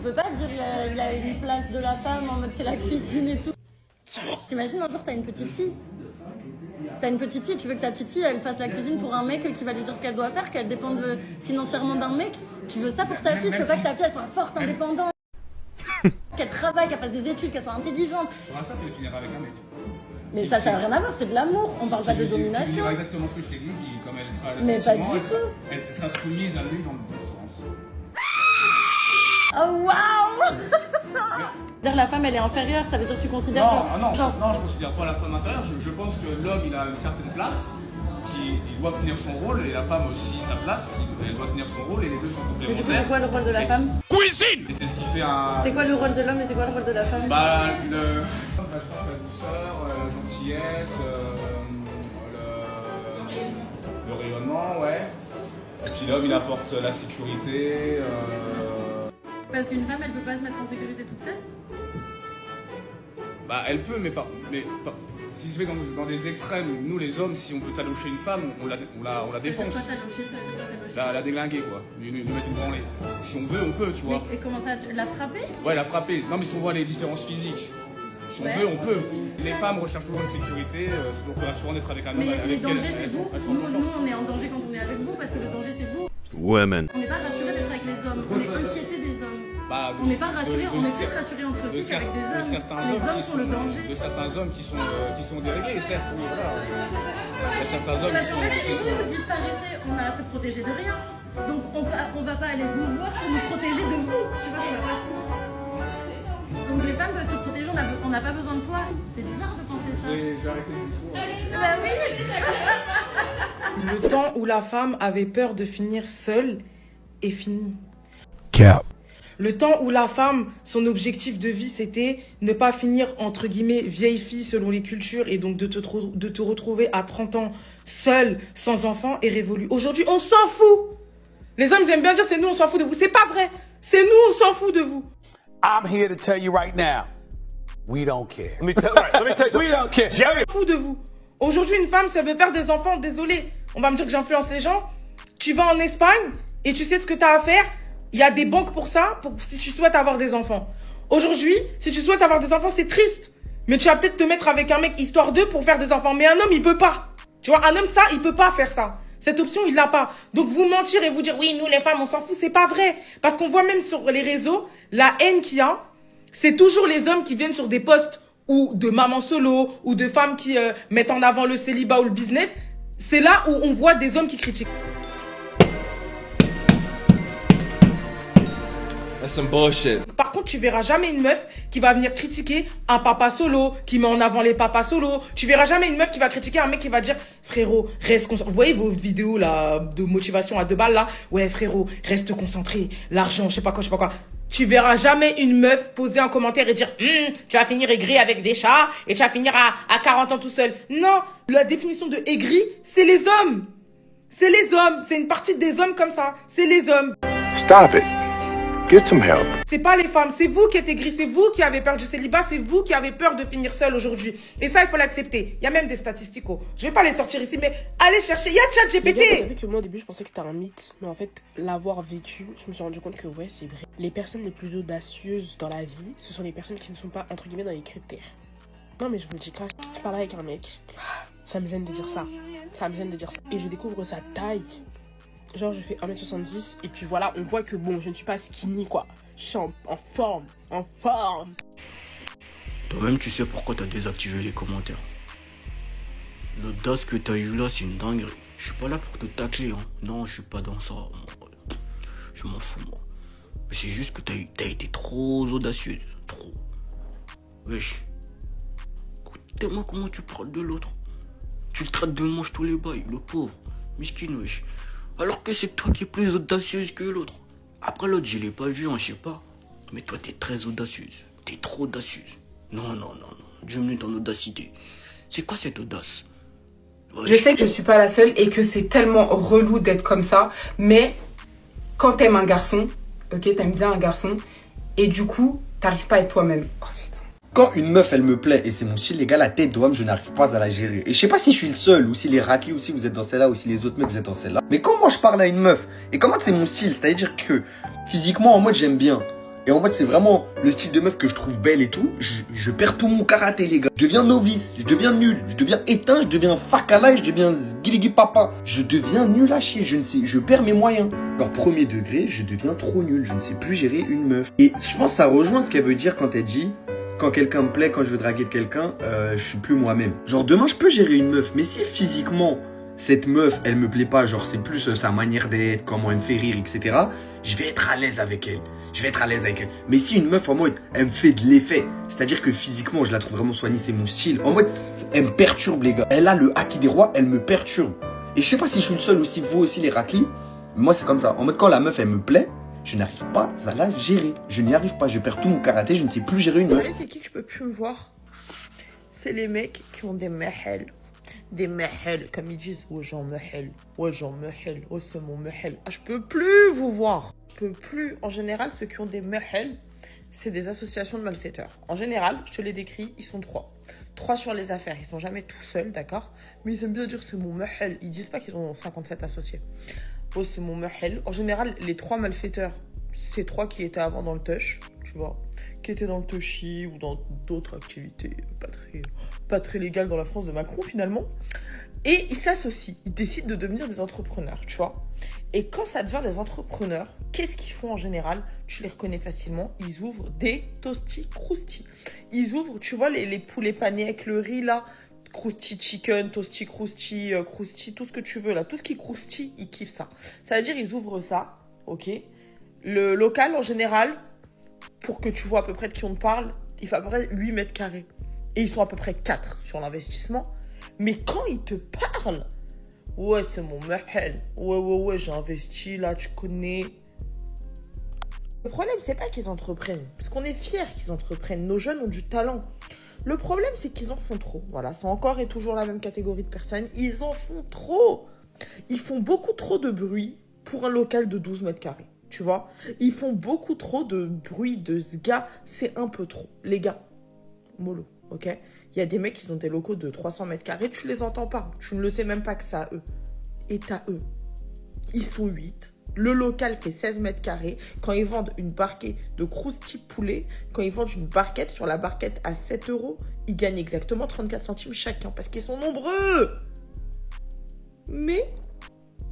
peux pas dire il y a une place de la femme en mode c'est la cuisine et tout. T'imagines un jour t'as une petite fille. T'as une petite fille, tu veux que ta petite fille elle fasse la cuisine pour un mec qui va lui dire ce qu'elle doit faire, qu'elle dépende financièrement d'un mec. Tu veux ça pour ta fille, tu veux pas que ta fille elle soit forte, indépendante, qu'elle travaille, qu'elle fasse des études, qu'elle soit intelligente. Pour l'instant, tu finiras avec un mec. Mais ça n'a rien à voir, c'est de l'amour, on parle pas de domination. Tu diras exactement ce que je t'ai dit, comme elle sera mais pas du tout. Elle sera soumise à lui dans le bon sens. Oh waouh. Dire la femme elle est inférieure, ça veut dire que tu considères non, je considère pas la femme inférieure, je pense que l'homme il a une certaine place, il doit tenir son rôle, et la femme aussi sa place, elle doit tenir son rôle, et les deux sont complémentaires. Et du coup c'est quoi le rôle de la femme? Cuisine. Et c'est ce qui fait un... C'est quoi le rôle de l'homme et c'est quoi le rôle de la femme? Bah, la douceur, la gentillesse, le rayonnement, ouais. Et puis l'homme il apporte la sécurité. Parce qu'une femme elle peut pas se mettre en sécurité toute seule? Bah elle peut, mais pas. Si je vais dans des extrêmes, nous les hommes, si on peut taloucher une femme, on la défonce. C'est quoi taloucher, ça veut dire taloucher? La déglinguer quoi, lui mettre une branlée. Si on veut, on peut, tu vois. Et comment ça, la frapper? Ouais, la frapper. Non mais si on voit les différences physiques. Si on veut, on peut. Les femmes recherchent toujours une sécurité, c'est toujours plus rassurant d'être avec un homme. Mais le danger c'est vous. Nous on est en danger quand on est avec vous parce que le danger c'est vous. Ouais man. On n'est pas rassuré d'être avec les hommes, on est inquiété des hommes. Bah, on n'est pas rassuré, on est plus rassuré entre filles qu'avec des hommes. Les hommes sont le danger. De certains hommes qui sont déréglés, certes, oui, voilà. Il y a certains hommes qui sont... Parce que si vous disparaissez, on a à se protéger de rien. Donc on va pas aller vous voir pour nous protéger de vous. Tu vois, ça n'a pas de sens. Donc les femmes peuvent se protéger, on n'a pas besoin de toi. C'est bizarre de penser ça. Je vais arrêter le discours. Bah oui. Le temps où la femme avait peur de finir seule est fini. Cap. Le temps où la femme, son objectif de vie, c'était ne pas finir, entre guillemets, vieille fille selon les cultures et donc de te retrouver à 30 ans seule, sans enfant, est révolu. Aujourd'hui, on s'en fout. Les hommes, ils aiment bien dire c'est nous, on s'en fout de vous. C'est pas vrai. C'est nous, on s'en fout de vous. I'm here to tell you right now, we don't care. Let me tell you We don't care. On s'en fout de vous. Aujourd'hui, une femme, si elle veut faire des enfants, désolé, on va me dire que j'influence les gens. Tu vas en Espagne et tu sais ce que tu as à faire. Il y a des banques pour ça, si tu souhaites avoir des enfants. Aujourd'hui, si tu souhaites avoir des enfants, c'est triste. Mais tu vas peut-être te mettre avec un mec histoire d'eux pour faire des enfants. Mais un homme, il peut pas. Tu vois, un homme, ça, il peut pas faire ça. Cette option, il l'a pas. Donc, vous mentir et vous dire, oui, nous, les femmes, on s'en fout, c'est pas vrai. Parce qu'on voit même sur les réseaux, la haine qu'il y a, c'est toujours les hommes qui viennent sur des posts ou de mamans solo ou de femmes qui mettent en avant le célibat ou le business. C'est là où on voit des hommes qui critiquent. That's some bullshit. Par contre, tu verras jamais une meuf qui va venir critiquer un papa solo, qui met en avant les papas solo. Tu verras jamais une meuf qui va critiquer un mec qui va dire frérot, reste concentré. Vous voyez vos vidéos là de motivation à 2 balles là? Ouais frérot, reste concentré. L'argent, je sais pas quoi, je sais pas quoi. Tu verras jamais une meuf poser un commentaire et dire tu vas finir aigri avec des chats et tu vas finir à 40 ans tout seul. Non, la définition de aigri, c'est les hommes. C'est les hommes. C'est une partie des hommes comme ça. C'est les hommes. Stop it. Get some help. C'est pas les femmes, c'est vous qui êtes aigris, c'est vous qui avez peur du célibat, c'est vous qui avez peur de finir seul aujourd'hui. Et ça, il faut l'accepter. Il y a même des statistiques. Je vais pas les sortir ici, mais allez chercher. Il y a ChatGPT. Vous savez que moi au début je pensais que c'était un mythe, mais en fait l'avoir vécu, je me suis rendu compte que ouais c'est vrai. Les personnes les plus audacieuses dans la vie, ce sont les personnes qui ne sont pas entre guillemets dans les critères. Non mais je vous le dis pas, je parle avec un mec, ça me gêne de dire ça, et je découvre sa taille. Genre je fais 1m70 et puis voilà, on voit que bon, je ne suis pas skinny quoi. Je suis en forme. Toi-même tu sais pourquoi t'as désactivé les commentaires. L'audace que t'as eu là, c'est une dinguerie. Je suis pas là pour te tacler, hein. Non, je suis pas dans ça. Je m'en fous moi. Mais c'est juste que t'as été trop audacieuse. Trop. Wesh. Écoutez-moi comment tu parles de l'autre. Tu le traites de mange tous les bails, le pauvre. Miskin, wesh. Alors que c'est toi qui es plus audacieuse que l'autre. Après l'autre, je l'ai pas vu, hein, je sais pas. Mais toi, t'es très audacieuse. T'es trop audacieuse. Non. Diminue ton audacité. C'est quoi cette audace? Wesh. Je sais que je suis pas la seule et que c'est tellement relou d'être comme ça. Mais quand t'aimes un garçon, ok, t'aimes bien un garçon, et du coup, t'arrives pas à être toi-même. Oh, quand une meuf elle me plaît et c'est mon style, les gars, la tête d'homme, je n'arrive pas à la gérer. Et je sais pas si je suis le seul, ou si les raclés, ou si vous êtes dans celle-là, ou si les autres mecs vous êtes dans celle-là. Mais quand moi je parle à une meuf, et comment c'est mon style, c'est-à-dire que physiquement en mode j'aime bien. Et en mode, c'est vraiment le style de meuf que je trouve belle et tout. Je perds tout mon karaté, les gars. Je deviens novice, je deviens nul, je deviens éteint, je deviens fakala, je deviens zgiligi papa. Je deviens nul à chier, je perds mes moyens. Genre, premier degré, je deviens trop nul, je ne sais plus gérer une meuf. Et je pense que ça rejoint ce qu'elle veut dire quand elle dit, quand quelqu'un me plaît, quand je veux draguer de quelqu'un, je suis plus moi-même. Genre, demain, je peux gérer une meuf, mais si physiquement, cette meuf, elle me plaît pas, genre, c'est plus sa manière d'être, comment elle me fait rire, etc., je vais être à l'aise avec elle. Mais si une meuf en mode, elle me fait de l'effet, c'est-à-dire que physiquement, je la trouve vraiment soignée, c'est mon style. En mode, elle me perturbe, les gars. Elle a le haki des rois, elle me perturbe. Et je sais pas si je suis le seul ou si vous aussi, les raclis. Moi, c'est comme ça. En mode, quand la meuf, elle me plaît, je n'arrive pas à la gérer. Je n'y arrive pas. Je perds tout mon karaté, je ne sais plus gérer une meuf. Vous savez, c'est qui que je peux plus me voir? C'est les mecs qui ont des mehel. Des mehel, comme ils disent. Ouais, j'en mehel. Ouais, c'est mon mehel. Ah, je peux plus vous voir. Je peux plus. En général, ceux qui ont des mehel, c'est des associations de malfaiteurs. En général, je te les décris, ils sont 3. 3 sur les affaires. Ils sont jamais tout seuls, d'accord? Mais ils aiment bien dire c'est mon mehel. Ils disent pas qu'ils ont 57 associés. Oh, c'est mon mehel. En général, les 3 malfaiteurs, c'est 3 qui étaient avant dans le touch, tu vois, qui étaient dans le touchy ou dans d'autres activités pas très légales dans la France de Macron finalement. Et ils s'associent, ils décident de devenir des entrepreneurs, tu vois. Et quand ça devient des entrepreneurs, qu'est-ce qu'ils font en général? Tu les reconnais facilement, ils ouvrent des toasty crousti. Ils ouvrent, tu vois, les poulets panés avec le riz là, Krusty chicken, toasty crousti, crousti, tout ce que tu veux là, tout ce qui croustille, ils kiffent ça. Ça veut dire ils ouvrent ça, ok. Le local en général, pour que tu vois à peu près de qui on te parle, il fait à peu près 8 mètres carrés. Et ils sont à peu près 4 sur l'investissement. Mais quand ils te parlent, ouais, c'est mon mehel. Ouais, j'ai investi là, tu connais. Le problème, c'est pas qu'ils entreprennent. Parce qu'on est fiers qu'ils entreprennent. Nos jeunes ont du talent. Le problème, c'est qu'ils en font trop. Voilà, c'est encore et toujours la même catégorie de personnes. Ils en font trop. Ils font beaucoup trop de bruit pour un local de 12 mètres carrés. Tu vois, ils font beaucoup trop de bruit de ce gars. C'est un peu trop. Les gars, mollo, ok? Il y a des mecs qui ont des locaux de 300 mètres carrés. Tu les entends pas. Tu ne le sais même pas que c'est à eux. Et à eux. Ils sont 8. Le local fait 16 mètres carrés. Quand ils vendent une barquette de crousti poulet, quand ils vendent une barquette sur la barquette à 7 €, ils gagnent exactement 34 centimes chacun parce qu'ils sont nombreux. Mais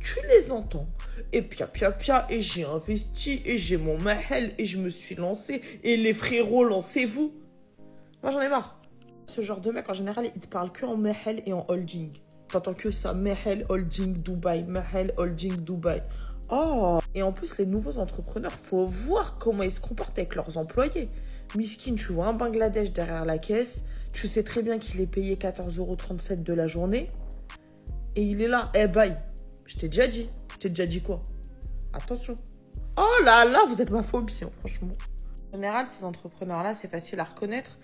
tu les entends. Et pia, et j'ai investi, et j'ai mon mahel, et je me suis lancé, et les frérots, lancez-vous. Moi, j'en ai marre. Ce genre de mec, en général, il te parle que en mahel et en holding. T'entends que ça, mahel, holding, Dubaï, mahel, holding, Dubaï. Oh! Et en plus, les nouveaux entrepreneurs, faut voir comment ils se comportent avec leurs employés. Miskin, tu vois un Bangladesh derrière la caisse, tu sais très bien qu'il est payé 14,37 € de la journée, et il est là, eh bye. Je t'ai déjà dit. Je t'ai déjà dit quoi? Attention. Oh là là, vous êtes ma phobie, hein, franchement. En général, ces entrepreneurs-là, c'est facile à reconnaître.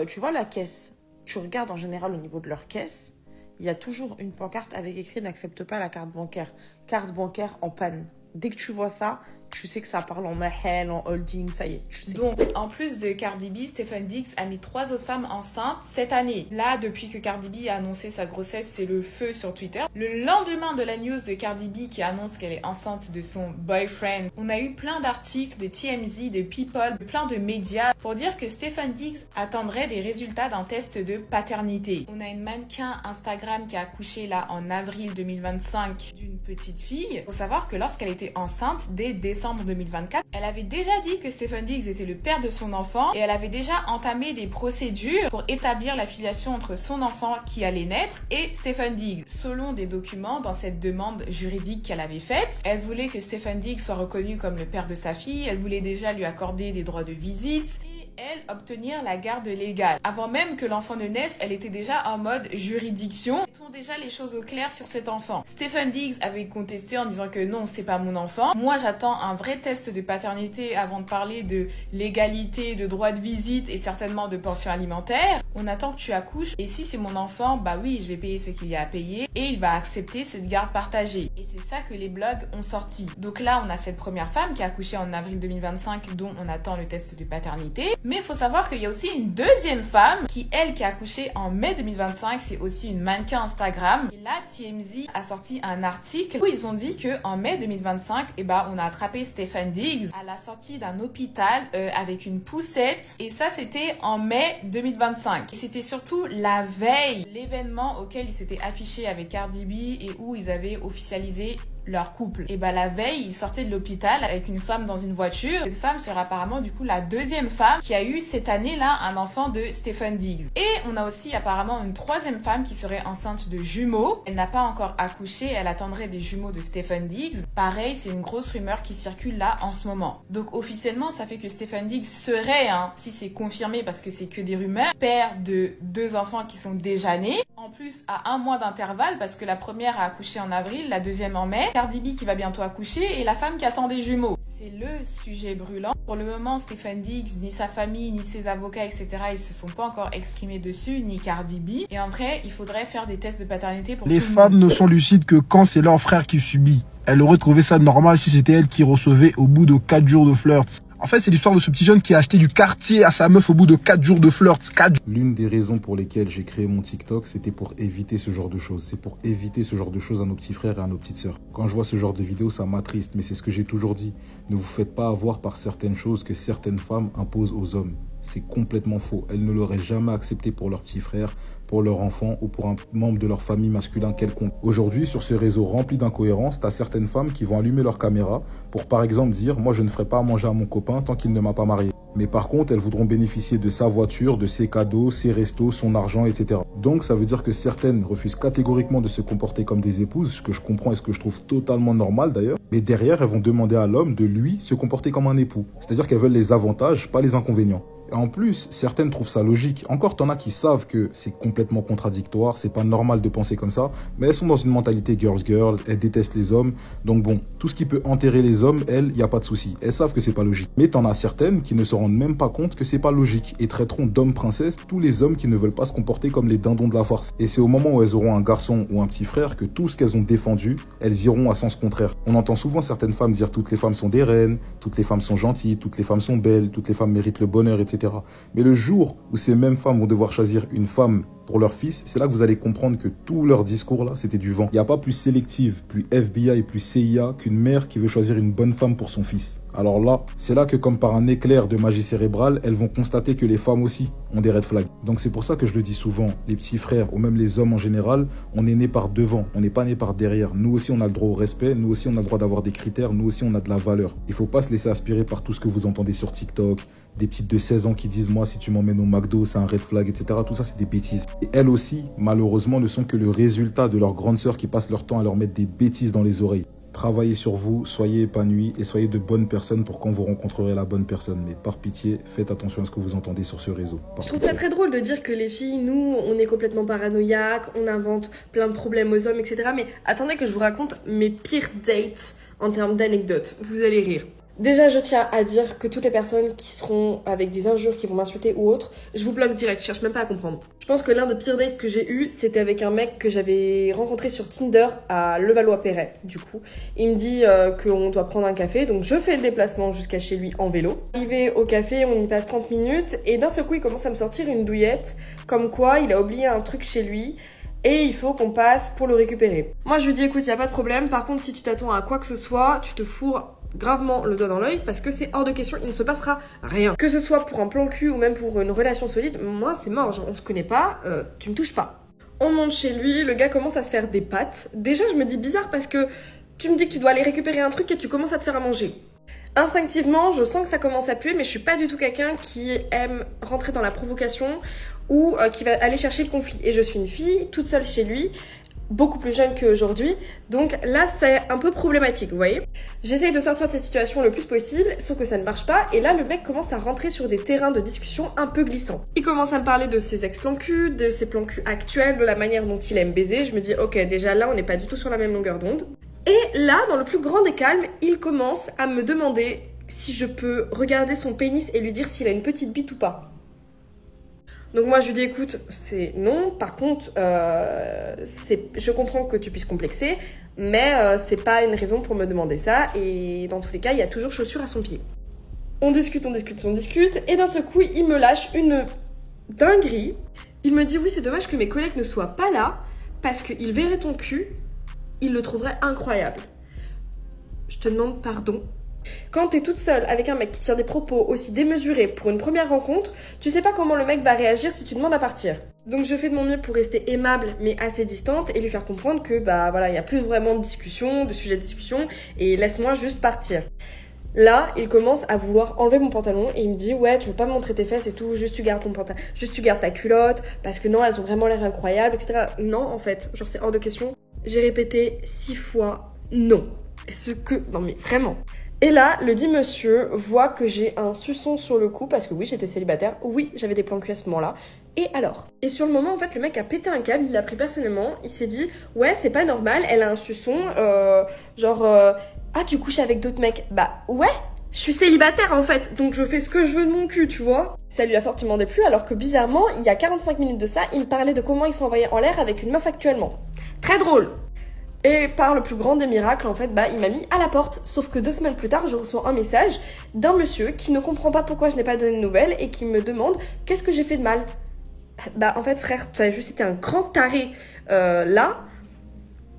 Tu vois la caisse. Tu regardes en général au niveau de leur caisse. Il y a toujours une pancarte avec écrit « N'accepte pas la carte bancaire ». Carte bancaire en panne. Dès que tu vois ça, tu sais que ça parle en mahel, en holding, ça y est, tu sais. Donc, en plus de Cardi B, Stephen Diggs a mis 3 autres femmes enceintes cette année. Là, depuis que Cardi B a annoncé sa grossesse, c'est le feu sur Twitter. Le lendemain de la news de Cardi B qui annonce qu'elle est enceinte de son boyfriend, on a eu plein d'articles de TMZ, de People, plein de médias pour dire que Stephen Diggs attendrait des résultats d'un test de paternité. On a une mannequin Instagram qui a accouché là en avril 2025 d'une petite fille. Faut savoir que lorsqu'elle était enceinte, dès décembre 2024, elle avait déjà dit que Stephen Diggs était le père de son enfant et elle avait déjà entamé des procédures pour établir la filiation entre son enfant qui allait naître et Stephen Diggs. Selon des documents dans cette demande juridique qu'elle avait faite, elle voulait que Stephen Diggs soit reconnu comme le père de sa fille, elle voulait déjà lui accorder des droits de visite et elle obtenir la garde légale. Avant même que l'enfant ne naisse, elle était déjà en mode juridiction. Mettons déjà les choses au clair sur cet enfant. Stephen Diggs avait contesté en disant que non, c'est pas mon enfant. Moi, j'attends un vrai test de paternité avant de parler de légalité, de droit de visite et certainement de pension alimentaire. On attend que tu accouches et si c'est mon enfant, bah oui, je vais payer ce qu'il y a à payer et il va accepter cette garde partagée. Et c'est ça que les blogs ont sorti. Donc là, on a cette première femme qui a accouché en avril 2025 dont on attend le test de paternité. Mais il faut savoir qu'il y a aussi une deuxième femme qui a accouché en mai 2025. C'est aussi une mannequin Instagram. Et là, TMZ a sorti un article où ils ont dit que en mai 2025, on a attrapé Stefan Diggs à la sortie d'un hôpital avec une poussette. Et ça, c'était en mai 2025. Et c'était surtout la veille, l'événement auquel ils s'étaient affichés avec Cardi B et où ils avaient officialisé leur couple. Et la veille, ils sortaient de l'hôpital avec une femme dans une voiture. Cette femme serait apparemment du coup la deuxième femme qui a eu cette année-là un enfant de Stefan Diggs. Et on a aussi apparemment une troisième femme qui serait enceinte de jumeaux. Elle n'a pas encore accouché, elle attendrait des jumeaux de Stefan Diggs. Pareil, c'est une grosse rumeur qui circule là en ce moment. Donc officiellement, ça fait que Stefan Diggs serait, si c'est confirmé parce que c'est que des rumeurs, père de 2 enfants qui sont déjà nés. En plus, à 1 mois d'intervalle parce que la première a accouché en avril, la deuxième en mai. Cardi B qui va bientôt accoucher et la femme qui attend des jumeaux. C'est le sujet brûlant. Pour le moment, Stefan Diggs, ni sa famille, ni ses avocats, etc., ils se sont pas encore exprimés dessus, ni Cardi B. Et en vrai, il faudrait faire des tests de paternité pour Les tout le femmes monde. ne sont lucides que quand c'est leur frère qui subit. Elle aurait trouvé ça normal si c'était elle qui recevait au bout de 4 jours de flirt. En fait, c'est l'histoire de ce petit jeune qui a acheté du quartier à sa meuf au bout de 4 jours de flirt. L'une des raisons pour lesquelles j'ai créé mon TikTok, c'était pour éviter ce genre de choses. C'est pour éviter ce genre de choses à nos petits frères et à nos petites sœurs. Quand je vois ce genre de vidéos, ça m'attriste, mais c'est ce que j'ai toujours dit. Ne vous faites pas avoir par certaines choses que certaines femmes imposent aux hommes. C'est complètement faux. Elles ne l'auraient jamais accepté pour leurs petits frères, pour leur enfant ou pour un membre de leur famille masculin quelconque. Aujourd'hui, sur ce réseau rempli d'incohérences, t'as certaines femmes qui vont allumer leur caméra pour par exemple dire « Moi, je ne ferai pas à manger à mon copain tant qu'il ne m'a pas marié ». Mais par contre, elles voudront bénéficier de sa voiture, de ses cadeaux, ses restos, son argent, etc. Donc ça veut dire que certaines refusent catégoriquement de se comporter comme des épouses, ce que je comprends et ce que je trouve totalement normal d'ailleurs. Mais derrière, elles vont demander à l'homme de lui se comporter comme un époux. C'est-à-dire qu'elles veulent les avantages, pas les inconvénients. Et en plus, certaines trouvent ça logique. Encore, t'en as qui savent que c'est complètement contradictoire, c'est pas normal de penser comme ça, mais elles sont dans une mentalité girls, elles détestent les hommes. Donc bon, tout ce qui peut enterrer les hommes, elles, y a pas de souci. Elles savent que c'est pas logique. Mais t'en as certaines qui ne se rendent même pas compte que c'est pas logique et traiteront d'hommes princesses tous les hommes qui ne veulent pas se comporter comme les dindons de la farce. Et c'est au moment où elles auront un garçon ou un petit frère que tout ce qu'elles ont défendu, elles iront à sens contraire. On entend souvent certaines femmes dire toutes les femmes sont des reines, toutes les femmes sont gentilles, toutes les femmes sont belles, toutes les femmes méritent le bonheur, etc. Mais le jour où ces mêmes femmes vont devoir choisir une femme pour leur fils, c'est là que vous allez comprendre que tout leur discours là, c'était du vent. Il n'y a pas plus sélective, plus FBI, plus CIA qu'une mère qui veut choisir une bonne femme pour son fils. Alors là, c'est là que comme par un éclair de magie cérébrale, elles vont constater que les femmes aussi ont des red flags. Donc c'est pour ça que je le dis souvent, les petits frères ou même les hommes en général, on est né par devant, on n'est pas né par derrière. Nous aussi on a le droit au respect, nous aussi on a le droit d'avoir des critères, nous aussi on a de la valeur. Il faut pas se laisser aspirer par tout ce que vous entendez sur TikTok, des petites de 16 ans qui disent moi si tu m'emmènes au McDo c'est un red flag, etc. Tout ça c'est des bêtises. Et elles aussi, malheureusement, ne sont que le résultat de leurs grandes sœurs qui passent leur temps à leur mettre des bêtises dans les oreilles. Travaillez sur vous, soyez épanouis et soyez de bonnes personnes pour quand vous rencontrerez la bonne personne. Mais par pitié, faites attention à ce que vous entendez sur ce réseau. Je trouve ça très drôle de dire que les filles, nous, on est complètement paranoïaques, on invente plein de problèmes aux hommes, etc. Mais attendez que je vous raconte mes pires dates en termes d'anecdotes. Vous allez rire. Déjà, je tiens à dire que toutes les personnes qui seront avec des injures, qui vont m'insulter ou autre, je vous bloque direct, je cherche même pas à comprendre. Je pense que l'un des pires dates que j'ai eu, c'était avec un mec que j'avais rencontré sur Tinder à Levallois-Perret, du coup. Il me dit qu'on doit prendre un café, donc je fais le déplacement jusqu'à chez lui en vélo. Arrivé au café, on y passe 30 minutes, et d'un seul coup, il commence à me sortir une douillette, comme quoi il a oublié un truc chez lui, et il faut qu'on passe pour le récupérer. Moi, je lui dis, écoute, y a pas de problème, par contre, si tu t'attends à quoi que ce soit, tu te fourres gravement le doigt dans l'œil parce que c'est hors de question, il ne se passera rien. Que ce soit pour un plan cul ou même pour une relation solide, moi c'est mort, genre on se connaît pas, tu me touches pas. On monte chez lui, le gars commence à se faire des pâtes. Déjà je me dis bizarre parce que tu me dis que tu dois aller récupérer un truc et tu commences à te faire à manger. Instinctivement, je sens que ça commence à puer, mais je suis pas du tout quelqu'un qui aime rentrer dans la provocation ou qui va aller chercher le conflit. Et je suis une fille toute seule chez lui, beaucoup plus jeune qu'aujourd'hui, donc là c'est un peu problématique, vous voyez. J'essaye de sortir de cette situation le plus possible, sauf que ça ne marche pas, et là le mec commence à rentrer sur des terrains de discussion un peu glissants. Il commence à me parler de ses ex-plans cul, de ses plans cul actuels, de la manière dont il aime baiser. Je me dis ok, déjà là on n'est pas du tout sur la même longueur d'onde. Et là, dans le plus grand des calmes, il commence à me demander si je peux regarder son pénis et lui dire s'il a une petite bite ou pas. Donc moi je lui dis écoute, c'est non, par contre je comprends que tu puisses complexer, mais c'est pas une raison pour me demander ça, et dans tous les cas il y a toujours chaussure à son pied. On discute. Et d'un seul coup, il me lâche une dinguerie. Il me dit, oui, c'est dommage que mes collègues ne soient pas là parce qu'ils verraient ton cul, ils le trouveraient incroyable. Je te demande pardon. Quand t'es toute seule avec un mec qui tient des propos aussi démesurés pour une première rencontre, tu sais pas comment le mec va réagir si tu demandes à partir. Donc je fais de mon mieux pour rester aimable mais assez distante et lui faire comprendre que bah voilà, il y a plus vraiment de discussion, de sujet de discussion et laisse-moi juste partir. Là, il commence à vouloir enlever mon pantalon et il me dit ouais, tu veux pas me montrer tes fesses et tout, juste tu gardes ton pantalon, juste tu gardes ta culotte parce que non, elles ont vraiment l'air incroyables, etc. Non, en fait, genre c'est hors de question. J'ai répété 6 fois non. Non mais vraiment. Et là, le dit monsieur voit que j'ai un suçon sur le cou parce que oui, j'étais célibataire, oui, j'avais des plans cul à ce moment-là. Et alors? Et sur le moment, en fait, le mec a pété un câble, il l'a pris personnellement, il s'est dit ouais, c'est pas normal, elle a un suçon, ah, tu couches avec d'autres mecs? Bah ouais, je suis célibataire en fait, donc je fais ce que je veux de mon cul, tu vois. Ça lui a fortement déplu, alors que bizarrement, il y a 45 minutes de ça, il me parlait de comment il s'envoyait en l'air avec une meuf actuellement. Très drôle. Et par le plus grand des miracles, en fait, bah, il m'a mis à la porte. Sauf que 2 semaines plus tard, je reçois un message d'un monsieur qui ne comprend pas pourquoi je n'ai pas donné de nouvelles et qui me demande qu'est-ce que j'ai fait de mal. Bah, en fait, frère, tu as juste été un grand taré là.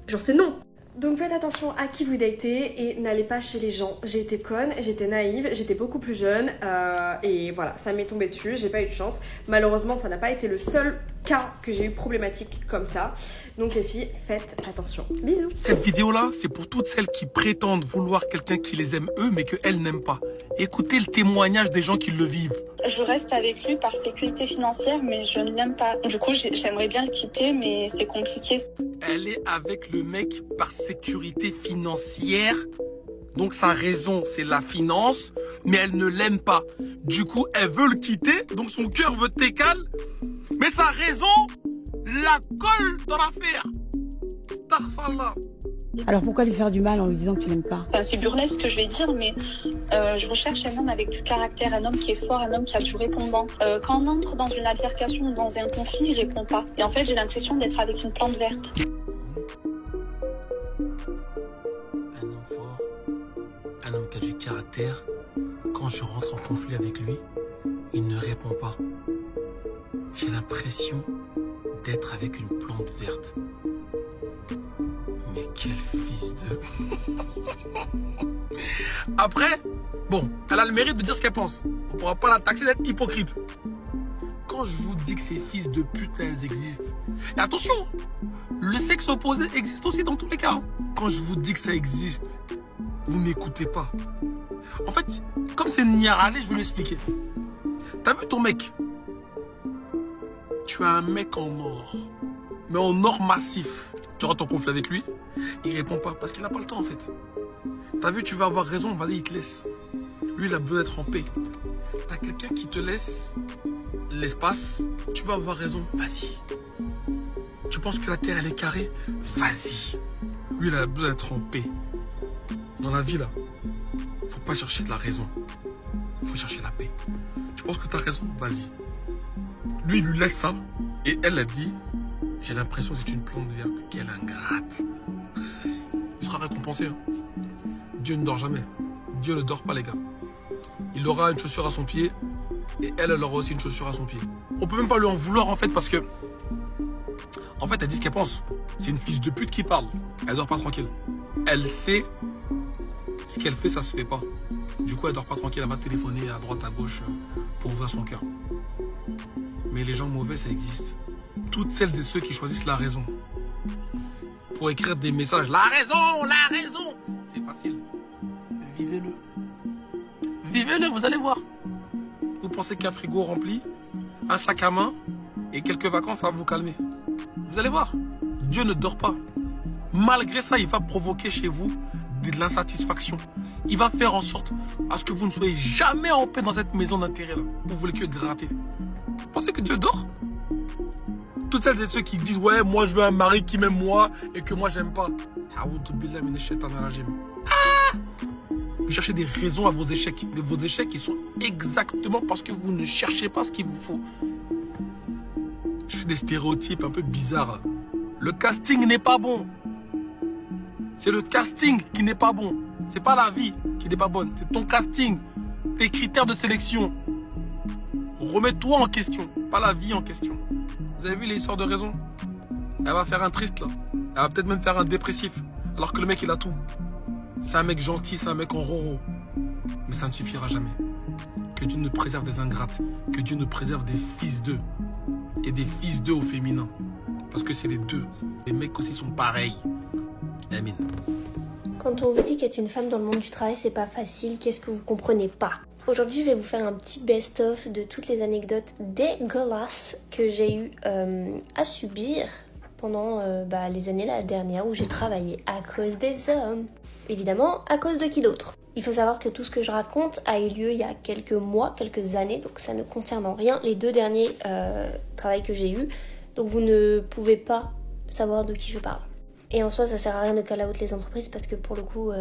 Genre, c'est non. Donc faites attention à qui vous datez et n'allez pas chez les gens. J'ai été conne, j'étais naïve, j'étais beaucoup plus jeune et voilà, ça m'est tombé dessus, j'ai pas eu de chance. Malheureusement, ça n'a pas été le seul cas que j'ai eu problématique comme ça. Donc les filles, faites attention. Bisous. Cette vidéo-là, c'est pour toutes celles qui prétendent vouloir quelqu'un qui les aime eux, mais qu'elles n'aiment pas. Écoutez le témoignage des gens qui le vivent. Je reste avec lui par sécurité financière, mais je ne l'aime pas. Du coup, j'aimerais bien le quitter, mais c'est compliqué. Elle est avec le mec par sécurité financière. Donc sa raison, c'est la finance, mais elle ne l'aime pas. Du coup, elle veut le quitter, donc son cœur veut t'écaler. Mais sa raison la colle dans l'affaire. Starfallah. Alors pourquoi lui faire du mal en lui disant que tu l'aimes pas? Enfin, c'est burlesque ce que je vais dire, mais je recherche un homme avec du caractère, un homme qui est fort, un homme qui a du répondant. Quand on entre dans une altercation ou dans un conflit, il répond pas. Et en fait, j'ai l'impression d'être avec une plante verte. Un homme fort, un homme qui a du caractère. Quand je rentre en conflit avec lui, il ne répond pas. J'ai l'impression d'être avec une plante verte. Mais quel fils de... Après, bon, elle a le mérite de dire ce qu'elle pense. On pourra pas la taxer d'être hypocrite. Quand je vous dis que ces fils de pute, elles existent. Et attention, le sexe opposé existe aussi dans tous les cas. Quand je vous dis que ça existe, vous m'écoutez pas. En fait, comme c'est Niaralé, je vais m'expliquer. T'as vu ton mec? Tu as un mec en or, mais en or massif. Tu rentres en conflit avec lui, il répond pas parce qu'il n'a pas le temps en fait. T'as vu, tu vas avoir raison, vas-y, il te laisse. Lui, il a besoin d'être en paix. T'as quelqu'un qui te laisse l'espace, tu vas avoir raison, vas-y. Tu penses que la terre, elle est carrée, vas-y. Lui, il a besoin d'être en paix. Dans la vie, là, faut pas chercher de la raison. Faut chercher la paix. Tu penses que t'as raison, vas-y. Lui, il lui laisse ça. Et elle a dit, j'ai l'impression que c'est une plante verte. Quelle ingrate. Il sera récompensé. Hein. Dieu ne dort jamais. Dieu ne dort pas, les gars. Il aura une chaussure à son pied. Et elle aura aussi une chaussure à son pied. On peut même pas lui en vouloir, en fait, parce que... En fait, elle dit ce qu'elle pense. C'est une fille de pute qui parle. Elle dort pas tranquille. Elle sait ce qu'elle fait, ça se fait pas. Du coup, elle dort pas tranquille. Elle va téléphoner à droite, à gauche pour ouvrir son cœur. Mais les gens mauvais, ça existe. Toutes celles et ceux qui choisissent la raison pour écrire des messages. La raison, c'est facile. Vivez-le. Vivez-le, vous allez voir. Vous pensez qu'un frigo rempli, un sac à main et quelques vacances, ça va vous calmer. Vous allez voir. Dieu ne dort pas. Malgré ça, il va provoquer chez vous de l'insatisfaction. Il va faire en sorte à ce que vous ne soyez jamais en paix dans cette maison d'intérêt là. Vous voulez que gratter. Vous pensez que Dieu dort? Toutes celles et ceux qui disent ouais, moi je veux un mari qui m'aime moi et que moi j'aime pas. Vous cherchez des raisons à vos échecs. Mais vos échecs, ils sont exactement parce que vous ne cherchez pas ce qu'il vous faut. Vous cherchez des stéréotypes un peu bizarres. Le casting n'est pas bon. C'est le casting qui n'est pas bon. C'est pas la vie qui n'est pas bonne. C'est ton casting. tes critères de sélection. Remets-toi en question, pas la vie en question. Vous avez vu les histoires de raison? Elle va faire un triste là. Elle va peut-être même faire un dépressif. Alors que le mec il a tout. C'est un mec gentil, c'est un mec en roro. Mais ça ne suffira jamais. Que Dieu nous préserve des ingrates. Que Dieu nous préserve des fils d'eux. Et des fils d'eux au féminin. Parce que c'est les deux. Les mecs aussi sont pareils. Amen. Quand on vous dit qu'être une femme dans le monde du travail, c'est pas facile, qu'est-ce que vous comprenez pas? Aujourd'hui, je vais vous faire un petit best-of de toutes les anecdotes dégueulasses que j'ai eu à subir pendant les années la dernière où j'ai travaillé à cause des hommes. Évidemment, à cause de qui d'autre? Il faut savoir que tout ce que je raconte a eu lieu il y a quelques mois, quelques années, donc ça ne concerne en rien les 2 derniers travails que j'ai eus. Donc vous ne pouvez pas savoir de qui je parle. Et en soi, ça sert à rien de call out les entreprises parce que pour le coup,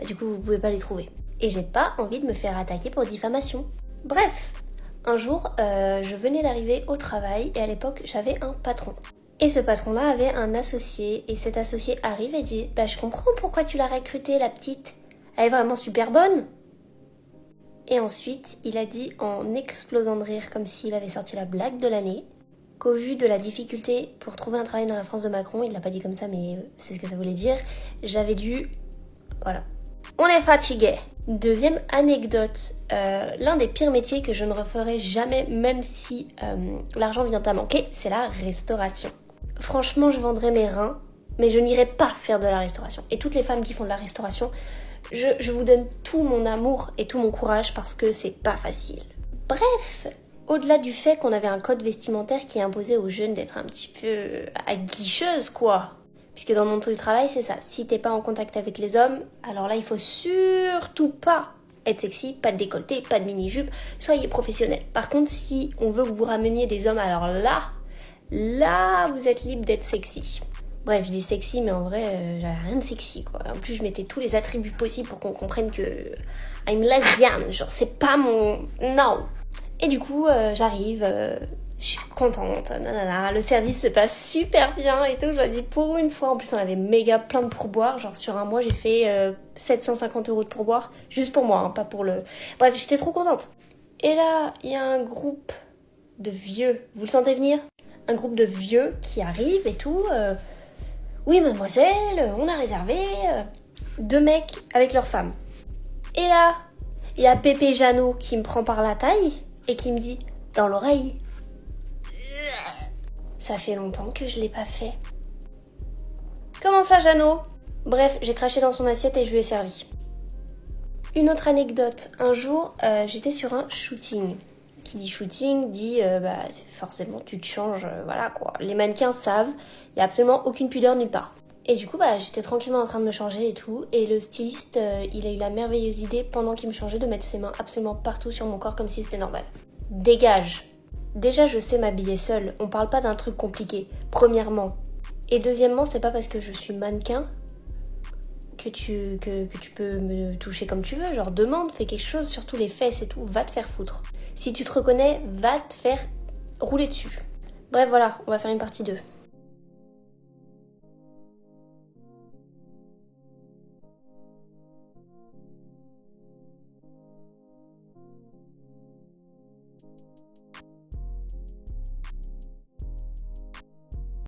du coup, vous pouvez pas les trouver. Et j'ai pas envie de me faire attaquer pour diffamation. Bref, un jour, je venais d'arriver au travail et à l'époque, j'avais un patron. Et ce patron-là avait un associé et cet associé arrive et dit « Bah, je comprends pourquoi tu l'as recrutée, la petite. Elle est vraiment super bonne. » Et ensuite, il a dit en explosant de rire comme s'il avait sorti la blague de l'année, qu'au vu de la difficulté pour trouver un travail dans la France de Macron, il l'a pas dit comme ça mais c'est ce que ça voulait dire, j'avais dû... Voilà. On est fatigué. Deuxième anecdote, l'un des pires métiers que je ne referai jamais même si l'argent vient à manquer, c'est la restauration. Franchement, je vendrais mes reins, mais je n'irai pas faire de la restauration. Et toutes les femmes qui font de la restauration, je vous donne tout mon amour et tout mon courage parce que c'est pas facile. Bref, au-delà du fait qu'on avait un code vestimentaire qui imposait aux jeunes d'être un petit peu aguicheuse, quoi. Puisque dans le monde du travail, c'est ça. Si t'es pas en contact avec les hommes, alors là, il faut surtout pas être sexy, pas de décolleté, pas de mini-jupe, soyez professionnels. Par contre, si on veut que vous rameniez des hommes, alors là, vous êtes libre d'être sexy. Bref, je dis sexy, mais en vrai, j'avais rien de sexy, quoi. En plus, je mettais tous les attributs possibles pour qu'on comprenne que I'm lesbienne, genre c'est pas mon... Non. Et du coup, j'arrive... je suis contente, nanana, le service se passe super bien et tout, je dois dire pour une fois, en plus on avait méga plein de pourboires, genre sur un mois j'ai fait 750 € de pourboire, juste pour moi, hein, pas pour le... Bref, j'étais trop contente. Et là, il y a un groupe de vieux, vous le sentez venir? Un groupe de vieux qui arrive et tout, oui mademoiselle, on a réservé, 2 mecs avec leurs femmes. Et là, il y a Pépé Jeannot qui me prend par la taille et qui me dit, dans l'oreille, ça fait longtemps que je l'ai pas fait. Comment ça, Jeannot? Bref, j'ai craché dans son assiette et je lui ai servi. Une autre anecdote. Un jour, j'étais sur un shooting. Qui dit shooting, dit forcément tu te changes, voilà quoi. Les mannequins savent, il n'y a absolument aucune pudeur nulle part. Et du coup, j'étais tranquillement en train de me changer et tout. Et le styliste, il a eu la merveilleuse idée, pendant qu'il me changeait, de mettre ses mains absolument partout sur mon corps comme si c'était normal. Dégage! Déjà, je sais m'habiller seule, on parle pas d'un truc compliqué, premièrement. Et deuxièmement, c'est pas parce que je suis mannequin que tu peux me toucher comme tu veux. Genre, demande, fais quelque chose, surtout les fesses et tout, va te faire foutre. Si tu te reconnais, va te faire rouler dessus. Bref, voilà, on va faire une partie 2.